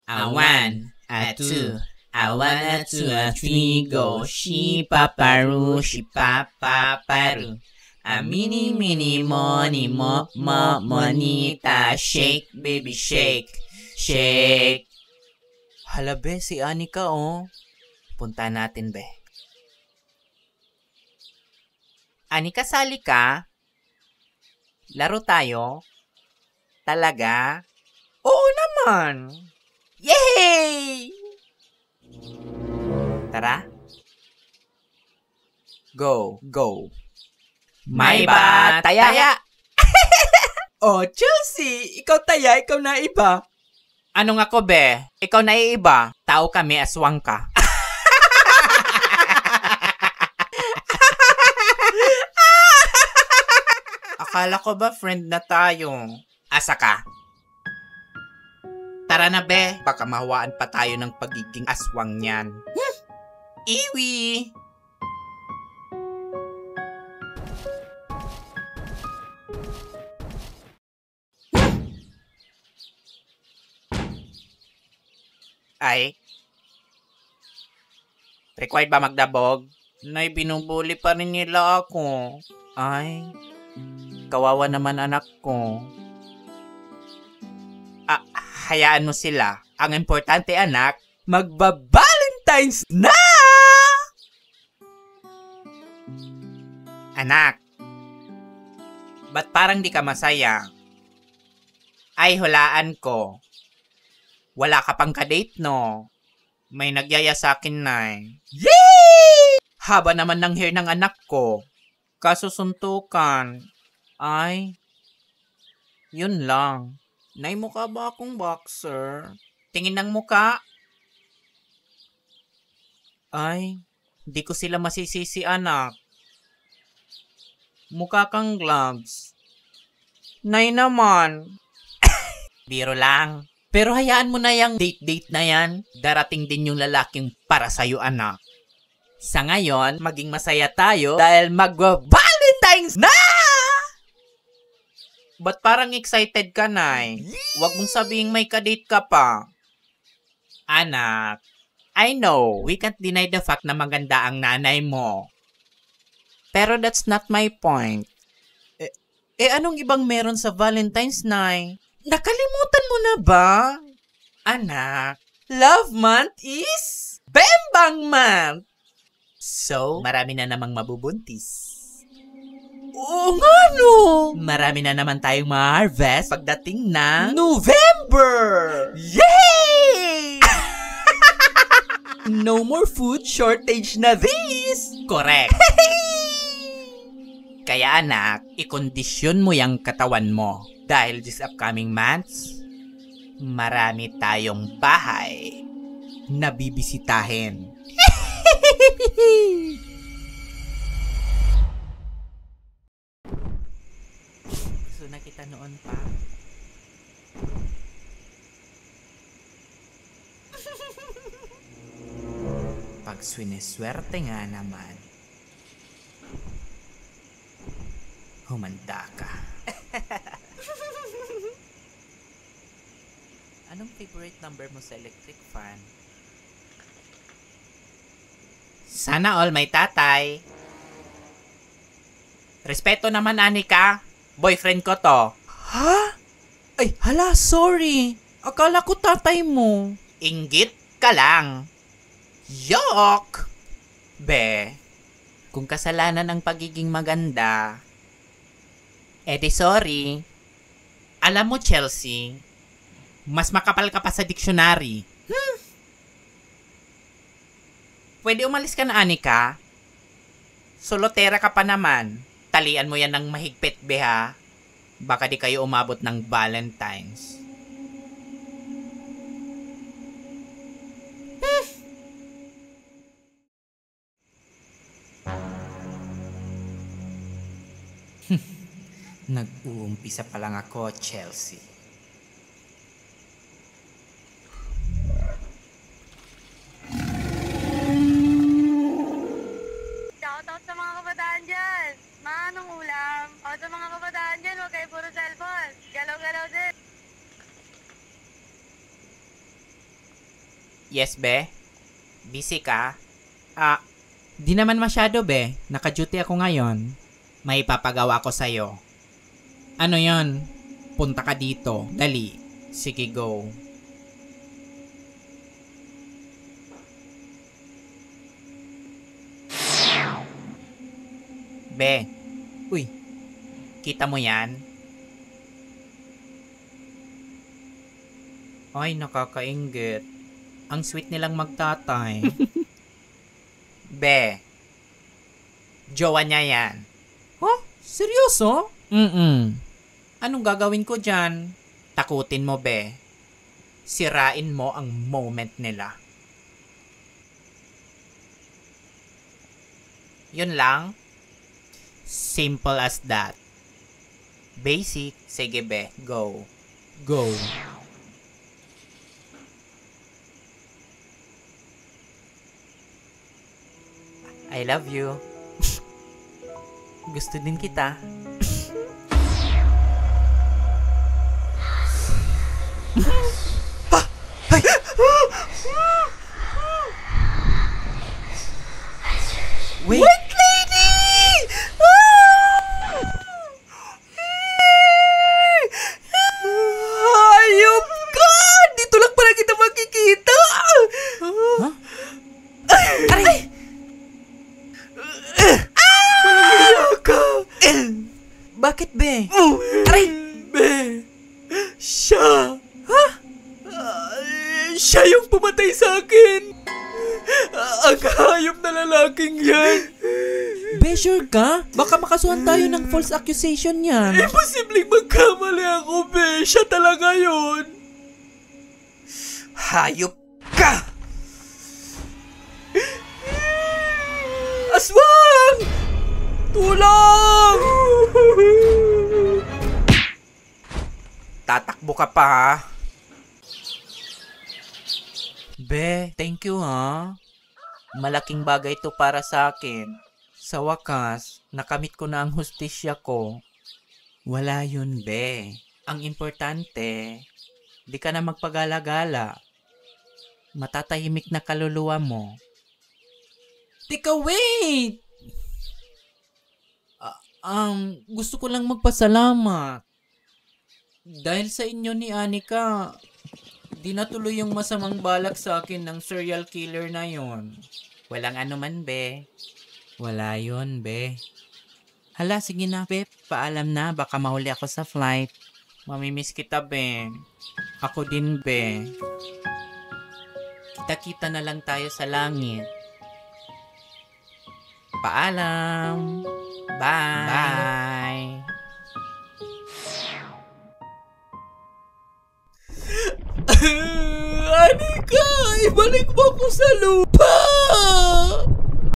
A one, a two, a one, a two, a three, go. She paparu, she papaparu. A mini, mini, money, monita. Shake, baby, shake, shake. Hala, be, si Anika, oh. Punta natin, be. Anika, sali ka? Laro tayo? Talaga? Oo naman! Yay! Tara. Go, go. May bataya! Oh, Chelsea! Ikaw taya, ikaw na iba. Ano nga ko, be? Ikaw na iiba. Tao kami, aswang ka. Akala ko ba friend na tayo? Asa ka? Tara na, be. Baka mahawaan pa tayo ng pagiging aswang niyan. Iwi! Ay? Required ba magdabog? Nay, binubuli pa rin nila ako. Ay, kawawa naman anak ko. Hayaan mo sila. Ang importante, anak, Magba-Valentine's na! anak. Ba't parang di ka masaya? Ay, hulaan ko. Wala ka pang kadate, no? May nagyaya sa akin, nay. Yay! Haba naman ng hair ng anak ko. Kaso suntukan. Ay, yun lang. Nay, mukha ba akong boxer? Tingin ng muka. Ay, di ko sila masisisi, anak. Mukha kang gloves. Nay naman. Biro lang. Pero hayaan mo na yung date-date na yan. Darating din yung lalaking para sa'yo, anak. Sa ngayon, maging masaya tayo dahil magwa-Valentine's na! Ba't parang excited ka, Nay? Huwag mong sabihing may kadate ka pa. Anak, I know, we can't deny the fact na maganda ang nanay mo. Pero that's not my point. Anong ibang meron sa Valentine's, Nay? Nakalimutan mo na ba? Anak, Love month is Bembang month! so, marami na namang mabubuntis. Oo nga no! Marami na naman tayong ma-harvest pagdating ng November! Yay! No more food shortage na this! Correct. Kaya anak, ikondisyon mo yung katawan mo. Dahil this upcoming months, marami tayong bahay na bibisitahin. So na kita noon pa. Pag swineswerte nga naman, humanda ka. Anong favorite number mo sa electric fan? Sana all may tatay. Respeto naman, Anika. Boyfriend ko to. Ha? Ay, hala, sorry. Akala ko tatay mo. Inggit ka lang. Yok! Be, kung kasalanan ang pagiging maganda, edi sorry. Alam mo, Chelsea, mas makapal ka pa sa dictionary. Pwede umalis ka na, Anika. Solotera ka pa naman. Talian mo yan ng mahigpit, be, ha? Baka di kayo umabot ng Valentine's. Nag-uumpisa pa lang ako, Chelsea. Shoutout sa mga kabataan dyan. Anong ulam? O sa mga kabataan dyan, huwag kayo puro cellphone. Galaw-galaw din. Yes, be? Busy ka? Di naman masyado, be. Naka-duty ako ngayon. May papagawa ko sa'yo. Ano yon? Punta ka dito. Dali. Sige, go. Be, Uy, kita mo yan? Ay, nakakainggit. Ang sweet nilang magtatay. Be, jowa niya yan. huh? Seryoso? Anong gagawin ko dyan? Takutin mo, be. Sirain mo ang moment nila. Yun lang? Simple as that. Basic. Sige, be. Go. Go. I love you. Gusto din kita. Wait! lady! Hayop ka! Dito lang pala kita makikita! Huh? Aray! Malaya ka! Bakit, be? Aray! Be! Siya! Ha? Siya yung pumatay sa akin! Ang hayop na lalaking yan! Be, sure ka? Baka makasuhan tayo ng false accusation yan. Imposibleng magkamali ako, be. Siya talaga yun. Hayop ka! Aswang! Tulong! Tatakbo ka pa, ha? Be, thank you, ha? Malaking bagay to para sa akin. Sa wakas, nakamit ko na ang hustisya ko. Wala yun, be. Ang importante, di ka na magpagala-gala. Matatahimik na kaluluwa mo. Tika, wait! Gusto ko lang magpasalamat. Dahil sa inyo ni Anika, di natuloy yung masamang balak sa akin ng serial killer na yon. Walang anuman, be. Wala yun, be. Hala, sige na, be. Paalam na, baka mahuli ako sa flight. Mamimiss kita, be. Ako din, be. Kita-kita na lang tayo sa langit. Paalam. Bye. Bye. Anika, ibalik mo ko sa lupa!